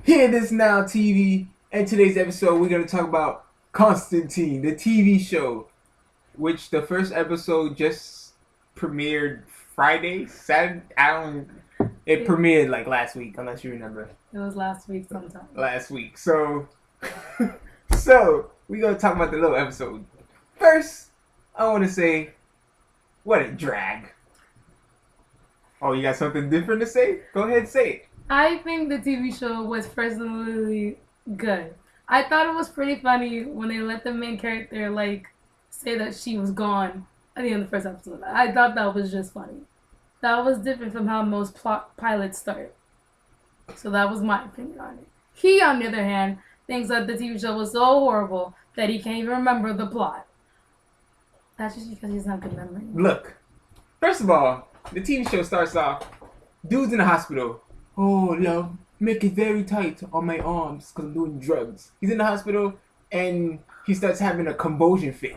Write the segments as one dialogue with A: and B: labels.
A: Hear This Now TV. In today's episode, we're going to talk about Constantine, the TV show, which the first episode just premiered Friday, Saturday. It premiered like last week, unless you remember.
B: It was last week sometime.
A: Last week. So we're going to talk about the little episode. First, I want to say, what a drag. Oh, you got something different to say? Go ahead and say it.
B: I think the TV show was personally good. I thought it was pretty funny when they let the main character say that she was gone at the end of the first episode. I thought that was just funny. That was different from how most pilots start. So that was my opinion on it. He, on the other hand, thinks that the TV show was so horrible that he can't even remember the plot. That's just because he doesn't have good memory.
A: Look, first of all, the TV show starts off, dude's in the hospital. Oh, love, make it very tight on my arms because I'm doing drugs. He's in the hospital and he starts having a convulsion fit.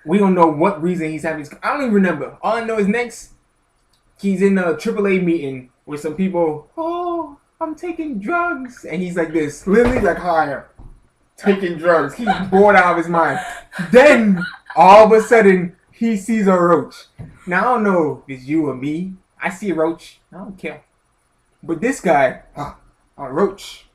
A: We don't know what reason he's having. I don't even remember. All I know is next, he's in a AAA meeting with some people. Oh, I'm taking drugs. And he's like this, literally like higher, taking drugs. He's bored out of his mind. Then, all of a sudden, he sees a roach. Now, I don't know if it's you or me. I see a roach. I don't care. But this guy, a roach.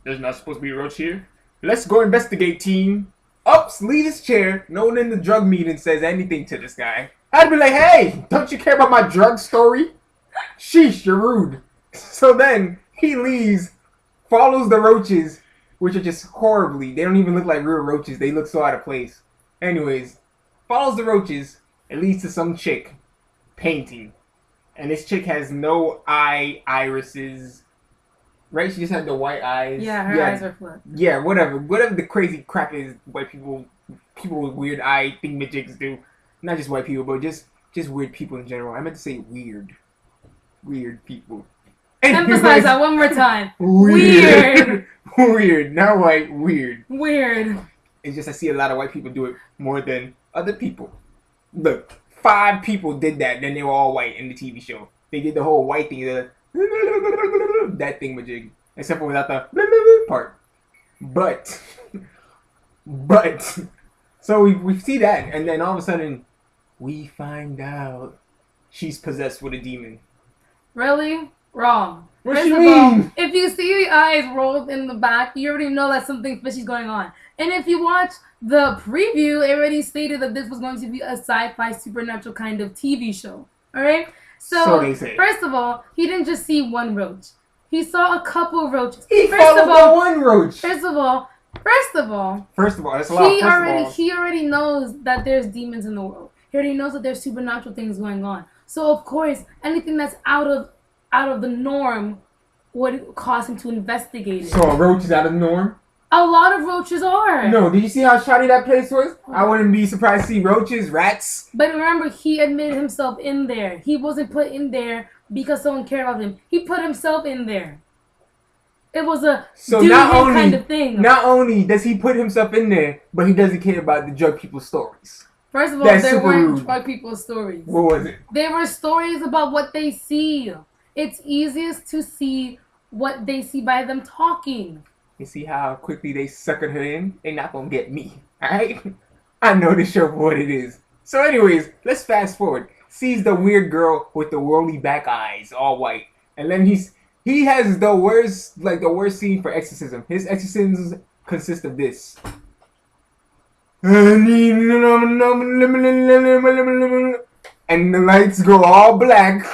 A: There's not supposed to be a roach here. Let's go investigate, team. Ups, leave his chair. No one in the drug meeting says anything to this guy. I'd be like, hey, don't you care about my drug story? Sheesh, you're rude. So then, he leaves, follows the roaches, which are just horribly. They don't even look like real roaches. They look so out of place. Anyways, follows the roaches. It leads to some chick painting. And this chick has no irises. Right? She just had the white eyes.
B: Yeah, her eyes are flat.
A: Yeah, whatever. Whatever the crazy crap is white people with weird eye thingamajigs do. Not just white people, but just weird people in general. I meant to say weird. Weird people.
B: Emphasize that one more time.
A: Weird. Weird. Not white. Weird.
B: Weird.
A: It's just I see a lot of white people do it more than other people. Look, 5 people did that, then they were all white in the TV show. They did the whole white thing, that thingamajig, except for without the part. But, so we see that, and then all of a sudden, we find out she's possessed with a demon.
B: Really? Wrong.
A: What
B: First
A: you
B: of
A: mean?
B: all, if you see the eyes rolled in the back, you already know that something fishy is going on. And if you watch the preview, it already stated that this was going to be a sci-fi supernatural kind of TV show. Alright? So
A: they say.
B: First of all, he didn't just see one roach. He saw a couple of roaches.
A: He followed one roach.
B: First of all,
A: that's a lot.
B: He already knows that there's demons in the world. He already knows that there's supernatural things going on. So of course, anything that's out of the norm would cause him to investigate it.
A: So a roach is out of the norm?
B: A lot of roaches are.
A: No, did you see how shiny that place was? I wouldn't be surprised to see roaches, rats.
B: But remember, he admitted himself in there. He wasn't put in there because someone cared about him. He put himself in there. It was a kind of thing.
A: Not only does he put himself in there, but he doesn't care about the drug people's stories.
B: First of all, there weren't drug people's stories.
A: What was it?
B: They were stories about what they see. It's easiest to see what they see by them talking.
A: You see how quickly they suckered her in? They're not gonna get me, alright? I know this show for what it is. So anyways, let's fast forward. Sees the weird girl with the whirly back eyes, all white. And then he has the worst scene for exorcism. His exorcisms consist of this. And the lights go all black.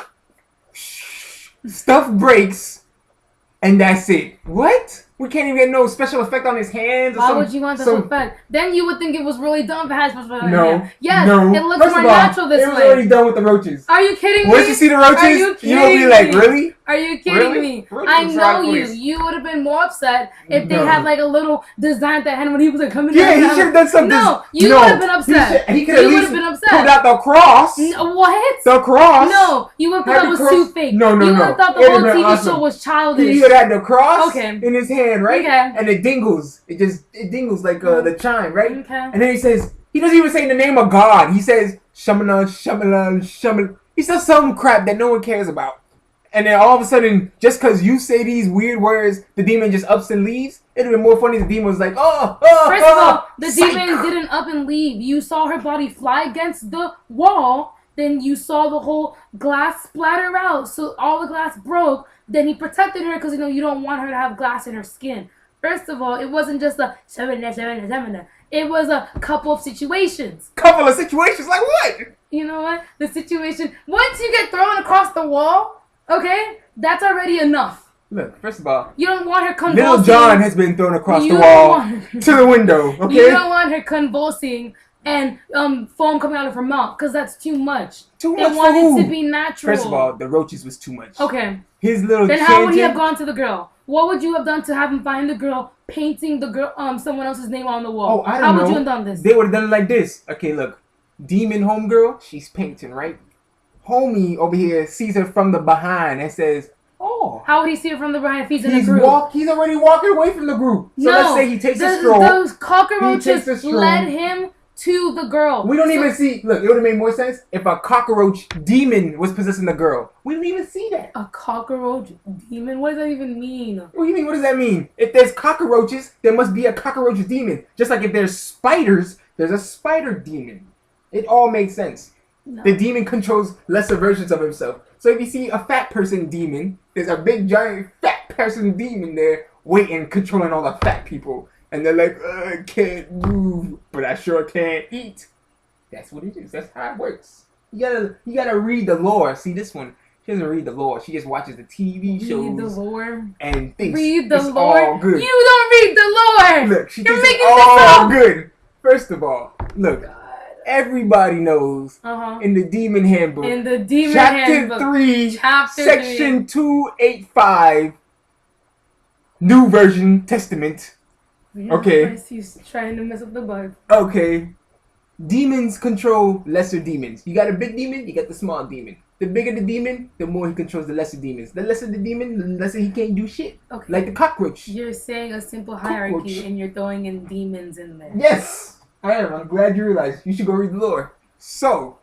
A: Stuff breaks. And that's it. What? We can't even get no special effect on his hands.
B: Why would you want special effect? Then you would think it was really dumb if it had special effect on his hands. Yes,
A: no.
B: It looks more natural this way.
A: It was already done with the roaches.
B: Are you kidding me?
A: Once you see the roaches, you'll be like, really?
B: Are you kidding me? I know you. You would have been more upset if they had like a little design that had when he was like coming.
A: Yeah, he should have done something.
B: No, you would have been upset.
A: He could at least pulled out the cross.
B: What?
A: The cross?
B: No, you would have thought that was too fake.
A: No.
B: You would have thought the whole TV show was childish.
A: He would have had the cross in his hand, right?
B: Okay.
A: And it dingles. It dingles like the chime, right?
B: Okay.
A: And then he says, he doesn't even say the name of God. He says, Shamana, Shamala, Shamala. He says some crap that no one cares about. and then all of a sudden, just because you say these weird words, the demon just ups and leaves. It'd have been more funny if the demon was like,
B: First of all, the demon didn't up and leave. You saw her body fly against the wall. Then you saw the whole glass splatter out. So all the glass broke. Then he protected her because, you don't want her to have glass in her skin. First of all, it wasn't just a 7. It was a couple of situations.
A: Couple of situations? Like what?
B: You know what? The situation, once you get thrown across the wall, okay, that's already enough.
A: Look, first of all,
B: you don't want her convulsing.
A: Little John has been thrown across the wall to the window, okay?
B: You don't want her convulsing and foam coming out of her mouth, because that's too much.
A: Too much.
B: They want it to be natural.
A: First of all, the roaches was too much.
B: Okay.
A: His little
B: Then how would he have gone to the girl? What would you have done to have him find the girl painting the girl someone else's name on the wall?
A: Oh, I don't know.
B: How would you have done this?
A: They would have done it like this. Okay, look. Demon homegirl, she's painting, right? Homie over here sees her from the behind and says, oh.
B: How would he see her from the behind if he's in a group?
A: He's already walking away from the group. So let's say he takes a stroll.
B: Those cockroaches led him to the girl.
A: We don't even see. Look, it would have made more sense if a cockroach demon was possessing the girl. We didn't even see that.
B: A cockroach demon? What does that even mean?
A: What do you mean? What does that mean? If there's cockroaches, there must be a cockroach demon. Just like if there's spiders, there's a spider demon. It all makes sense. No. The demon controls lesser versions of himself. So if you see a fat person demon, there's a big giant fat person demon there waiting, controlling all the fat people. And they're like, I can't move, but I sure can't eat. That's what it is. That's how it works. You gotta read the lore. See, this one, she doesn't read the lore. She just watches the TV shows.
B: Read the lore.
A: And thinks
B: read the
A: it's
B: lore.
A: all good.
B: You don't read the lore.
A: Look, she thinks it's all good. First of all, look. Everybody knows in the Demon Handbook.
B: In the Demon
A: Chapter
B: Handbook.
A: 3,
B: Chapter
A: Section 285, New Version Testament.
B: Yeah,
A: okay.
B: He's trying to mess up the bug.
A: Okay. Demons control lesser demons. You got a big demon, you got the small demon. The bigger the demon, the more he controls the lesser demons. The lesser the demon, the lesser he can't do shit.
B: Okay.
A: Like the cockroach.
B: You're saying a simple hierarchy and you're throwing in demons in there.
A: Yes! I am. I'm glad you realized. You should go read the lore. So,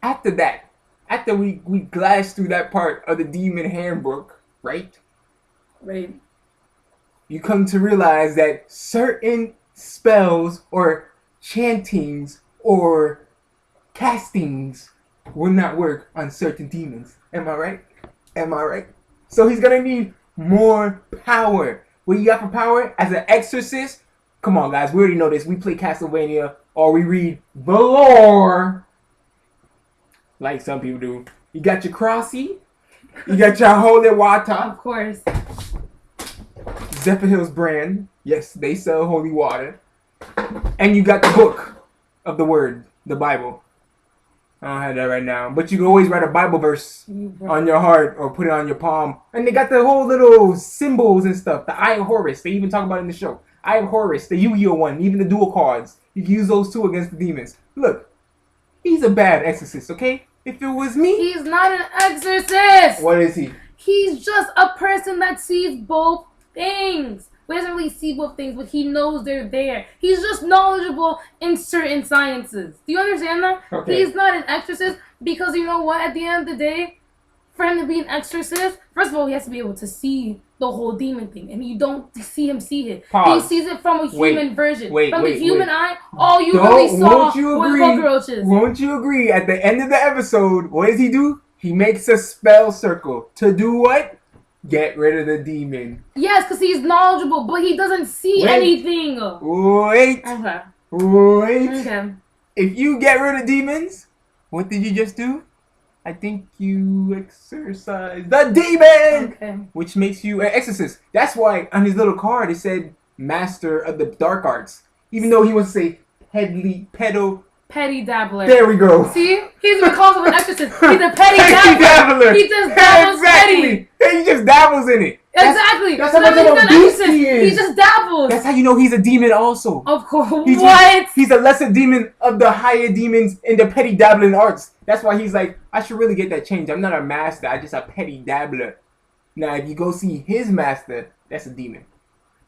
A: after that, after we glanced through that part of the Demon Handbook, right?
B: Right.
A: You come to realize that certain spells or chantings or castings will not work on certain demons. Am I right? Am I right? So he's going to need more power. What you got for power? As an exorcist? Come on, guys. We already know this. We play Castlevania or we read the lore. Like some people do. You got your crossy. You got your holy water.
B: Of course.
A: Zephyr Hills brand. Yes, they sell holy water. And you got the book of the word, the Bible. I don't have that right now. But you can always write a Bible verse on your heart or put it on your palm. And they got the whole little symbols and stuff. The Eye of Horus. They even talk about it in the show. Eye of Horus, the Yu-Gi-Oh one, even the dual cards. You can use those too against the demons. Look, he's a bad exorcist, okay? If it was me...
B: He's not an exorcist!
A: What is he?
B: He's just a person that sees both things. He doesn't really see both things, but he knows they're there. He's just knowledgeable in certain sciences. Do you understand that?
A: Okay.
B: He's not an exorcist because you know what? At the end of the day, for him to be an exorcist, first of all, he has to be able to see the whole demon thing, and you don't see him see it.
A: Pause.
B: He sees it from a human version. From a human eye, all you
A: Don't,
B: really saw
A: was
B: cockroaches.
A: Won't you agree? At the end of the episode, what does he do? He makes a spell circle. To do what? Get rid of the demon.
B: Yes, because he's knowledgeable, but he doesn't see anything.
A: Wait.
B: Okay.
A: Wait.
B: Okay.
A: If you get rid of demons, what did you just do? I think you exorcise the demon!
B: Okay.
A: Which makes you an exorcist. That's why on his little card it said Master of the Dark Arts. Even though he wants to say
B: Petty dabbler.
A: There we go.
B: See? He's even calls him an exorcist. He's a petty dabbler. He just dabbles petty.
A: He just dabbles in it.
B: Exactly.
A: That's how much of a beast he is.
B: He just dabbles.
A: That's how you know he's a demon also.
B: Of course.
A: He's a lesser demon of the higher demons in the petty dabbling arts. That's why he's like, I should really get that changed. I'm not a master. I'm just a petty dabbler. Now, if you go see his master, that's a demon.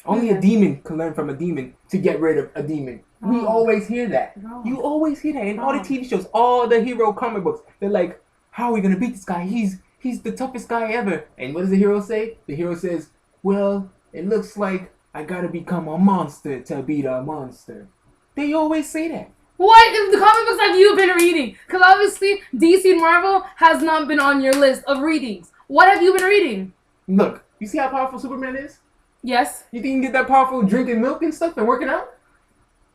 A: Only a demon can learn from a demon to get rid of a demon. We always hear that. You always hear that in all the TV shows, all the hero comic books. They're like, how are we going to beat this guy? He's he's the toughest guy ever. And what does the hero say? The hero says, well, it looks like I gotta become a monster to beat a monster. They always say that.
B: What if the comic books have you been reading? Because obviously DC and Marvel has not been on your list of readings. What have you been reading?
A: Look, you see how powerful Superman is?
B: Yes.
A: You think you can get that powerful drinking milk and stuff and working out?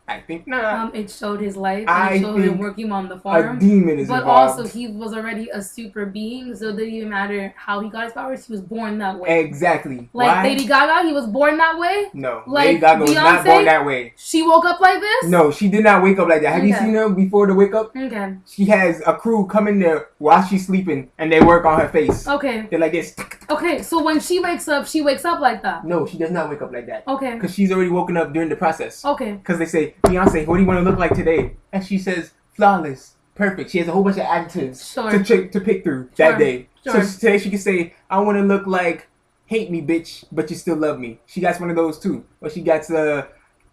A: I think not.
B: It showed his life. And it showed him working on the farm.
A: A demon is
B: but
A: involved.
B: also, he was already a super being, so it didn't even matter how he got his powers. He was born that way.
A: Exactly.
B: Like
A: Why?
B: Lady Gaga, he was born that way.
A: No,
B: like
A: Lady Gaga was not
B: Beyonce,
A: born that way.
B: She woke up like this?
A: No, she did not wake up like that. Have you seen her before the wake up?
B: Okay.
A: She has a crew come in there while she's sleeping, and they work on her face.
B: Okay.
A: They're like this.
B: Okay, so when she wakes up like that.
A: No, she does not wake up like that.
B: Okay.
A: Because she's already woken up during the process.
B: Okay.
A: Because they say, Beyonce, what do you want to look like today? And she says, flawless, perfect. She has a whole bunch of adjectives to pick through that day.
B: Sure.
A: So today she can say, I want to look like, hate me, bitch, but you still love me. She got one of those too. Or she got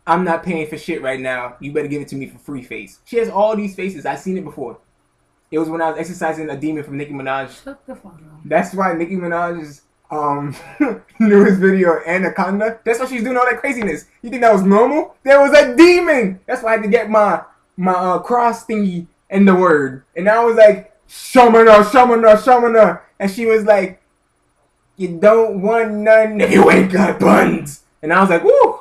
A: I'm not paying for shit right now. You better give it to me for free face. She has all these faces. I've seen it before. It was when I was exercising a demon from Nicki Minaj.
B: Shut the fuck up.
A: That's why Nicki Minaj's newest video, Anaconda, that's why she's doing all that craziness. You think that was normal? There was a demon. That's why I had to get my cross thingy in the word. And I was like, Shamana, Shamana, Shamana. And she was like, you don't want none, you ain't got buns. And I was like, woo,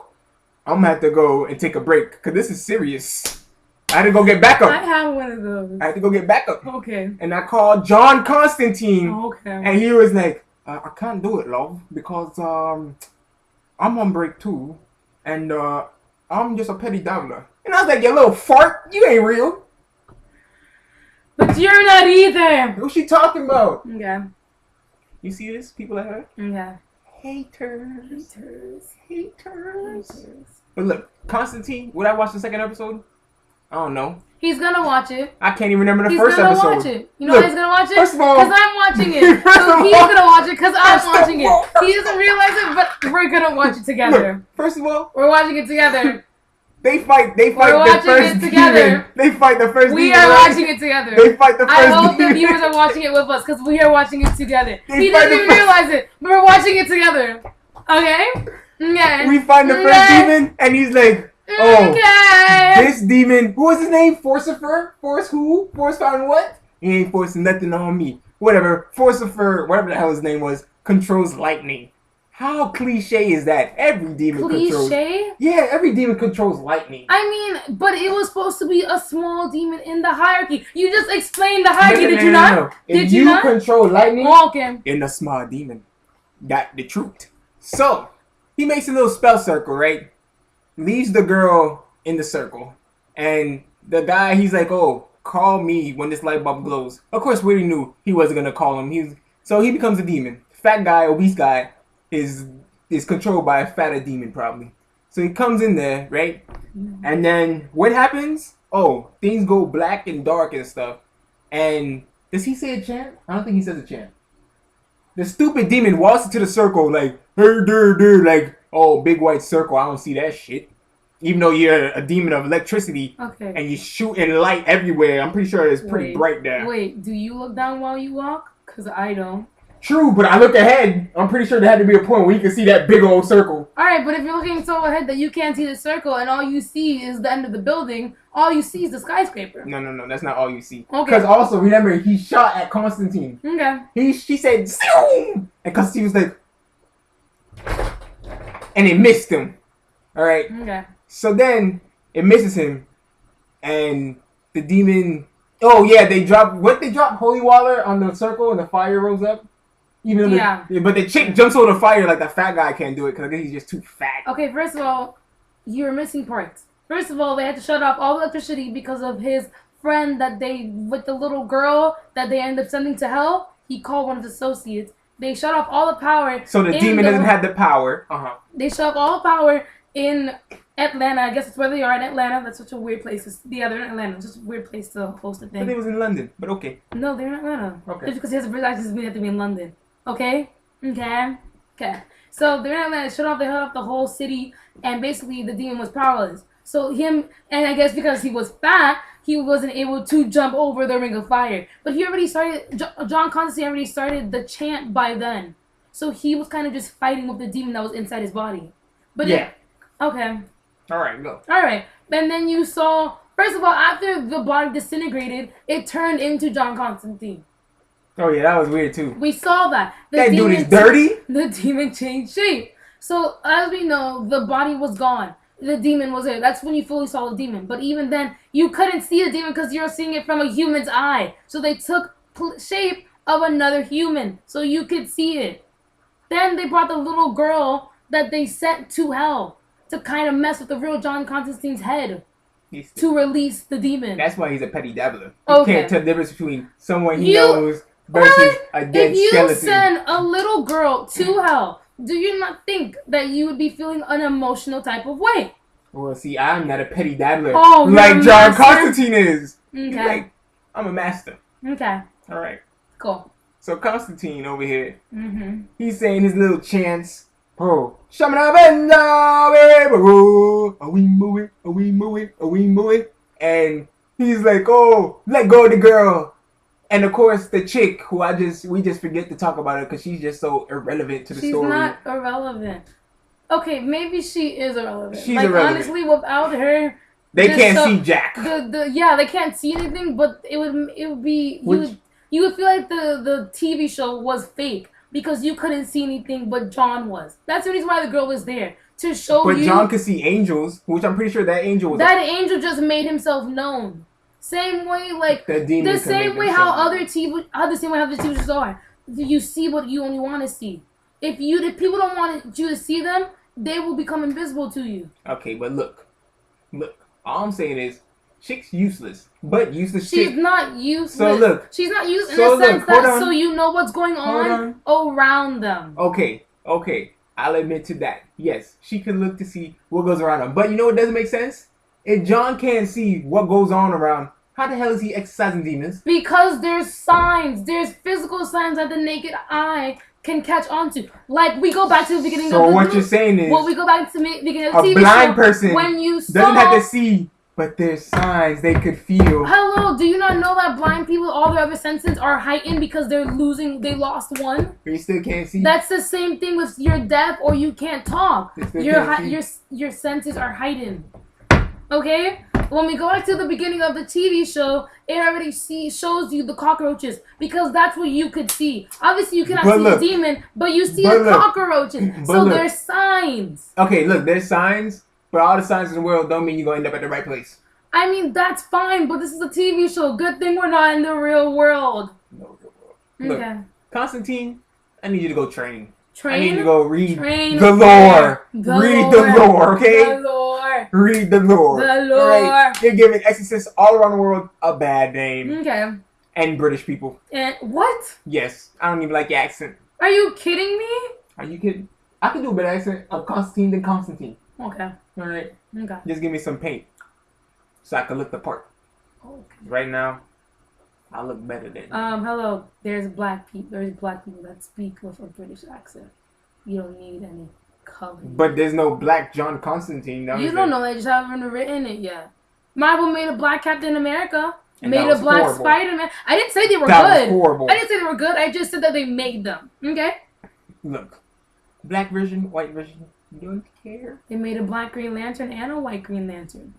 A: I'm gonna have to go and take a break, because this is serious. I had to go get backup.
B: I have one of those.
A: I had to go get backup.
B: Okay.
A: And I called John Constantine.
B: Okay.
A: And he was like, I can't do it, love, because I'm on break too. And I'm just a petty dabbler. And I was like, you little fart, you ain't real.
B: But you're not either.
A: What's she talking about?
B: Okay.
A: You see this? People like her?
B: Okay.
A: Haters. But look, Constantine, would I watch the second episode? I don't know.
B: He's gonna watch it.
A: I can't even remember the first episode.
B: He's gonna watch it. You know why he's gonna watch it?
A: First of all,
B: because I'm watching it. So he's gonna watch it because I'm watching it. He doesn't realize it, but we're gonna watch it together.
A: Look, first of all,
B: we're watching it together.
A: They fight
B: we're
A: the first demon. They fight the first demon.
B: We are watching it together.
A: They fight the first demon.
B: I hope the viewers are watching it with us because we are watching it together. He doesn't even realize it, but we're watching it together. Okay? Yeah.
A: We find the first demon, and he's like, oh, this demon, who was his name? Forcifer? Force who? Force on what? He ain't forcing nothing on me. Whatever. Forcifer, whatever the hell his name was, controls lightning. How cliche is that? Every demon controls.
B: Cliche?
A: Yeah, every demon controls lightning.
B: I mean, but it was supposed to be a small demon in the hierarchy. You just explained the hierarchy, did you not?
A: No.
B: Did you not?
A: Control lightning
B: okay.
A: in a small demon. Got the truth. So, he makes a little spell circle, right? Leaves the girl in the circle. And the guy, he's like, oh, call me when this light bulb glows. Of course, we already knew he wasn't going to call him. So he becomes a demon. Fat guy, obese guy, is controlled by a fatter demon, probably. So he comes in there, right? And then what happens? Oh, things go black and dark and stuff. And does he say a chant? I don't think he says a chant. The stupid demon walks into the circle like, hey, dude, like, oh, big white circle. I don't see that shit. Even though you're a demon of electricity and you shooting light everywhere, I'm pretty sure it's pretty bright there.
B: Wait, do you look down while you walk? Because I don't.
A: True, but I look ahead. I'm pretty sure there had to be a point where you can see that big old circle.
B: Alright, but if you're looking so ahead that you can't see the circle and all you see is the end of the building, all you see is the skyscraper.
A: No, that's not all you see.
B: Okay.
A: Because also, remember, he shot at Constantine.
B: Okay.
A: She said, zoom! And Constantine was like, and it missed him. Alright?
B: Okay.
A: So then, it misses him. And the demon, oh yeah, they drop holy water on the circle and the fire rose up. Even though but the chick jumps over the fire like the fat guy can't do it because I think he's just too fat.
B: Okay, first of all, you're missing parts. First of all, they had to shut off all the electricity because of his friend with the little girl that they ended up sending to hell. He called one of his associates. They shut off all the power.
A: So the demon doesn't have the power.
B: They shut off all the power in Atlanta. I guess it's where they are in Atlanta. That's such a weird place. They're in Atlanta. It's just a weird place to host a thing.
A: I think it was in London, but okay.
B: No, they're in Atlanta.
A: Okay.
B: Just because he has a British accent, they have to be in London. Okay? Okay. So they're in Atlanta. They shut off the whole city, and basically the demon was powerless. So him, and I guess because he was fat, he wasn't able to jump over the ring of fire. But he already started, John Constantine already started the chant by then. So he was kind of just fighting with the demon that was inside his body. But
A: yeah.
B: Okay.
A: Alright, go.
B: Alright. And then you saw, first of all, after the body disintegrated, it turned into John Constantine.
A: Oh yeah, that was weird too.
B: We saw that.
A: That dude is dirty?
B: The demon changed shape. So, as we know, the body was gone. The demon was there. That's when you fully saw the demon. But even then, you couldn't see the demon because you were seeing it from a human's eye. So they took shape of another human so you could see it. Then they brought the little girl that they sent to hell to kind of mess with the real John Constantine's head to release the demon.
A: That's why he's a petty dabbler. He
B: Okay.
A: can't tell the difference between someone he knows versus a dead skeleton.
B: If you send a little girl to hell, do you not think that you would be feeling an emotional type of way?
A: Well, see, I'm not a petty dabbler
B: like
A: John Constantine is.
B: Okay.
A: Like, I'm a master.
B: Okay.
A: All right.
B: Cool.
A: So Constantine over here,
B: Mm-hmm.
A: he's saying his little chants. Oh, Shamana Benda, we move it, and he's like, oh, let go of the girl. And of course, the chick who we just forget to talk about her because she's just so irrelevant to the story.
B: She's not irrelevant. Okay, maybe she is irrelevant.
A: She's irrelevant.
B: Honestly, without her,
A: they can't see Jack.
B: They can't see anything. But it would be you would feel like the TV show was fake because you couldn't see anything, but John was. That's the reason why the girl was there to show you.
A: But John could see angels, which I'm pretty sure that angel was.
B: That angel just made himself known. Same way, like the same way how other TV shows are. You see what you only want to see. If people don't want you to see them, they will become invisible to you.
A: Okay, but look. All I'm saying is, chick's useless, but useless.
B: She's not useless.
A: So look,
B: she's not useless in the sense that so you know what's going on around them.
A: Okay, I'll admit to that. Yes, she can look to see what goes around them, but you know what doesn't make sense? If John can't see what goes on around, how the hell is he exercising demons?
B: Because there's signs. There's physical signs that the naked eye can catch on to. Like, we go back to the beginning of the
A: So what you're saying is...
B: Well, we go back to the beginning of the TV
A: show. A blind
B: show,
A: person
B: when you
A: doesn't have to see, but there's signs they could feel.
B: Hello, do you not know that blind people, all their other senses are heightened because they lost one?
A: You still can't see?
B: That's the same thing with you're deaf or you can't talk. Your senses are heightened. Okay? When we go back to the beginning of the TV show, it already shows you the cockroaches because that's what you could see. Obviously, you cannot see the demon, but you see the cockroaches. So there's signs.
A: Okay, look, there's signs, but all the signs in the world don't mean you're going to end up at the right place.
B: I mean, that's fine, but this is a TV show. Good thing we're not in the real world.
A: No real world.
B: Okay.
A: Look, Constantine, I need you to go train.
B: Train?
A: I need you to go read
B: the
A: lore. Read the lore, okay?
B: The lore.
A: Read the lore.
B: The lore.
A: Right? You're giving exorcists all around the world a bad name.
B: Okay.
A: And British people.
B: And what?
A: Yes. I don't even like your accent.
B: Are you kidding me?
A: Are you kidding? I can do a better accent of Constantine than Constantine.
B: Okay.
A: Alright.
B: Okay.
A: Just give me some paint. So I can look the part.
B: Okay.
A: Right now, I look better than you.
B: Hello. There's black people that speak with a British accent. You don't need any color.
A: But there's no black John Constantine.
B: You don't know. They just haven't written it yet. Marvel made a black Captain America.
A: And
B: made a black Spider-Man. I didn't say they were good.
A: That was horrible.
B: I didn't say they were good. I just said that they made them. Okay?
A: Look. Black version, white version. You don't care?
B: They made a black Green Lantern and a white Green Lantern.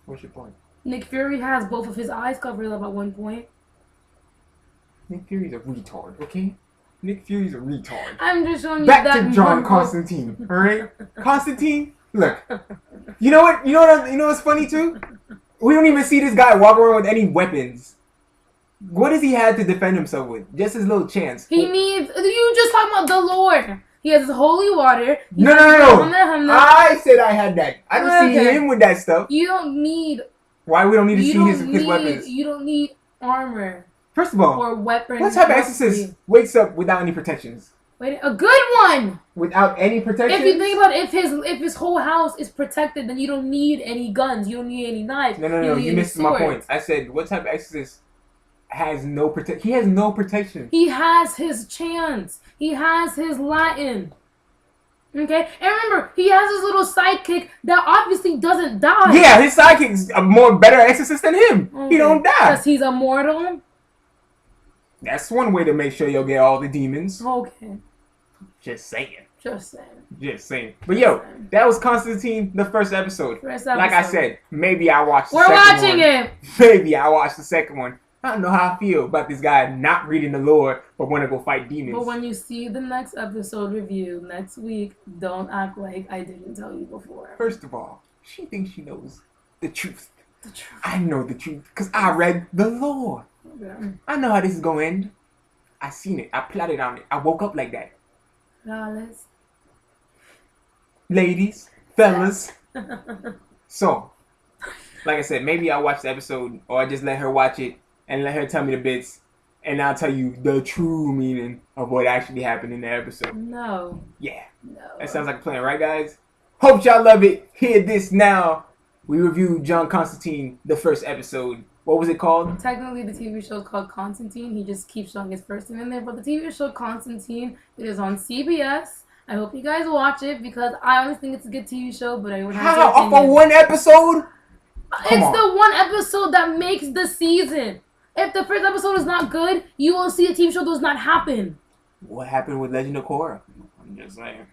A: What's your point?
B: Nick Fury has both of his eyes covered up at one point.
A: Nick Fury's a retard, okay? Nick Fury's a retard.
B: I'm just showing you
A: Back
B: that
A: to John Constantine, alright? Constantine, look. You know what? You know what's funny too? We don't even see this guy walk around with any weapons. What does he have to defend himself with? Just his little chance.
B: He needs... You just talking about the Lord. He has holy water.
A: No. I said I had that. I don't see him with that stuff.
B: You don't need...
A: Why we don't need to see his weapons?
B: You don't need armor.
A: First of all,
B: or weapons.
A: What type of exorcist wakes up without any protections?
B: Wait, a good one.
A: Without any protections?
B: If you think about it, if his whole house is protected, then you don't need any guns. You don't need any knives.
A: No. You missed my point. I said, what type of exorcist has no protection? He has no protection.
B: He has his chants. He has his Latin. Okay, and remember, he has his little sidekick that obviously doesn't die.
A: Yeah, his sidekick's a more better exorcist than him.
B: Okay.
A: He don't die.
B: Because he's immortal.
A: That's one way to make sure you'll get all the demons.
B: Okay.
A: Just saying.
B: Just saying.
A: Just saying. But yo, that was Constantine, the first episode. Like I said, maybe I watched the second one.
B: We're watching it.
A: Maybe I watched the second one. I don't know how I feel about this guy not reading the lore, but want to go fight demons.
B: But when you see the next episode review next week, don't act like I didn't tell you before.
A: First of all, she thinks she knows the truth.
B: The truth.
A: I know the truth because I read the lore.
B: Okay.
A: I know how this is going to end. I seen it. I plotted on it. I woke up like that.
B: Flawless.
A: Ladies, fellas. So, like I said, maybe I'll watch the episode or I just let her watch it and let her tell me the bits and I'll tell you the true meaning of what actually happened in the episode.
B: No.
A: Yeah.
B: No.
A: That sounds like a plan, right, guys? Hope y'all love it. Hear this now. We reviewed John Constantine, the first episode. What was it called?
B: Technically, the TV show is called Constantine. He just keeps showing his first name in there. But the TV show Constantine, it is on CBS. I hope you guys watch it because I honestly think it's a good TV show, but everyone has their
A: Off
B: opinion.
A: of one episode?
B: It's the one episode that makes the season. If the first episode is not good, you will see a TV show does not happen.
A: What happened with Legend of Korra? I'm just saying.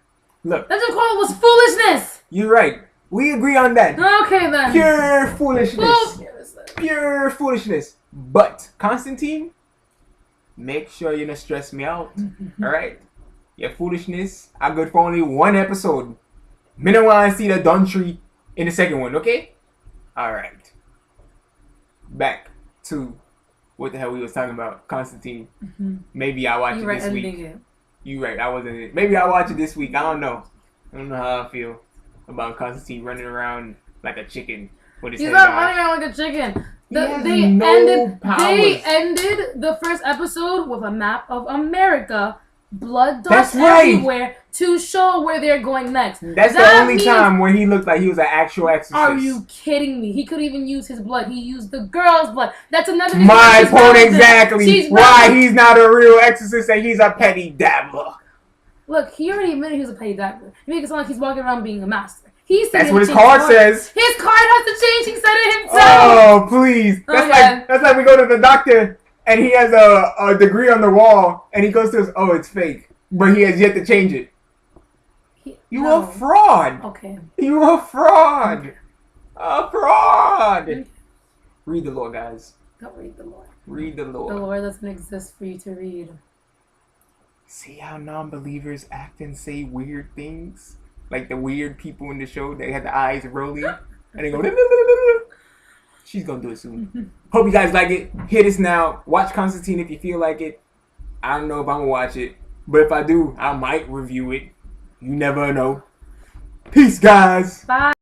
A: Look.
B: Legend of Korra was foolishness.
A: You're right. We agree on that.
B: Okay then.
A: Pure foolishness.
B: Foolishness.
A: Pure foolishness. But, Constantine, make sure you don't stress me out. Alright? Your foolishness, I'm good for only one episode. Me don't want to see the Duntree in the second one, okay? Alright. Back to what the hell we was talking about. Constantine. Maybe I'll watch it this week. You right, I wasn't it. Maybe I'll watch it this week. I don't know. I don't know how I feel about Constantine running around like a chicken with his
B: He's
A: head
B: not
A: off.
B: running around like a chicken.
A: They ended
B: the first episode with a map of America, blood
A: That's
B: dots
A: right.
B: everywhere, to show where they're going next.
A: That's the only time where he looked like he was an actual exorcist.
B: Are you kidding me? He could even use his blood. He used the girl's blood. That's another reason
A: My
B: she's
A: point
B: relevant.
A: exactly.
B: She's
A: Why
B: relevant.
A: he's not a real exorcist and he's a petty dabbler.
B: Look, he already admitted he was a petty dabbler. He makes it sound like he's walking around being a master.
A: That's what his card says.
B: His card has to change. He said it himself.
A: Oh, please. That's like we go to the doctor and he has a degree on the wall and he goes to us, oh, it's fake. But he has yet to change it. You a fraud.
B: Okay.
A: You a fraud. A fraud. Read the lore, guys.
B: Don't read the lore.
A: Read the lore.
B: The lore doesn't exist for you to read.
A: See how non-believers act and say weird things? Like the weird people in the show, they had the eyes rolling and they go. She's gonna do it soon. Hope you guys like it. Hit us now. Watch Constantine if you feel like it. I don't know if I'm gonna watch it, but if I do, I might review it. You never know. Peace, guys.
B: Bye.